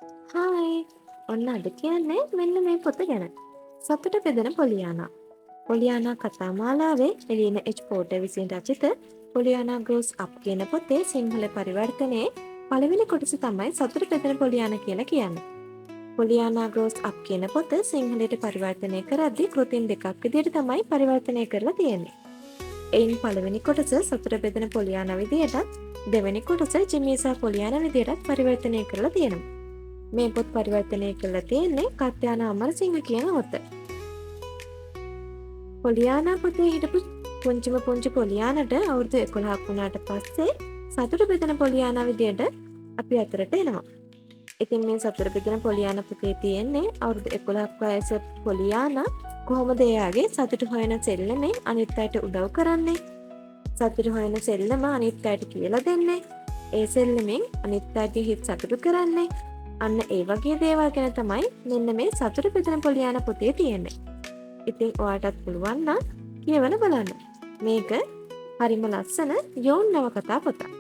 Hi! ඔන්න අද කියන්නේ මෙන්න මේ පොත ගැන. සතුට බෙදෙන පොලියානා. පොලියානා කතා මාලාවේ එලින එච් පෝටර් විසින් රචිත පොලියානා ග්‍රෝස් අප් කියන පොතේ සිංහල පරිවර්තනයේ පළවෙනි කොටස තමයි සතුට බෙදෙන පොලියානා කියලා කියන්නේ. පොලියානා ග්‍රෝස් අප් කියන පොත සිංහලයට පරිවර්තනය කරද්දී කෘතීන් දෙකක් විදිහට තමයි පරිවර්තනය කරලා තියෙන්නේ. එයින් පළවෙනි කොටස සතුට බෙදෙන පොලියානා විදිහටත් දෙවෙනි කොටස ජිමීසා පොලියානා විදිහටත් පරිවර්තනය කරලා තියෙනවා. මේ පොත් පරිවර්තනය කරලා තියෙන්නේ කත්යානා අමරසිංහ කියන ඔත. පොලියානා පොතේ හිටපු පුංචි පොලියානට අවුරුදු 11ක් වුණාට පස්සේ සතුට බෙදෙන පොලියානා විදියට අපි අතරට එනවා. ඉතින් මේ සතුට බෙදෙන පොලියානා පොතේ තියෙන්නේ අවුරුදු 11ක් වයස පොලියානා කොහොමද එයාගේ සතුට හොයන සෙල්ලමෙන් අනිත් අයට උදව් කරන්නේ? සතුට හොයන සෙල්ලම අනිත් අයට කියලා දෙන්නේ. ඒ සෙල්ලමෙන් අනිත් අයගේ හිත සතුටු කරන්නේ. අන්න ඒ වගේ දේවල් ගැන තමයි මෙන්න මේ සතුට බෙදෙන පොලියානා පොතේ තියෙන්නේ. ඉතින් ඔයාටත් පුළුවන් නම් කියවලා බලන්න. මේක හරිම ලස්සන යෝන් නවකතා පොතක්.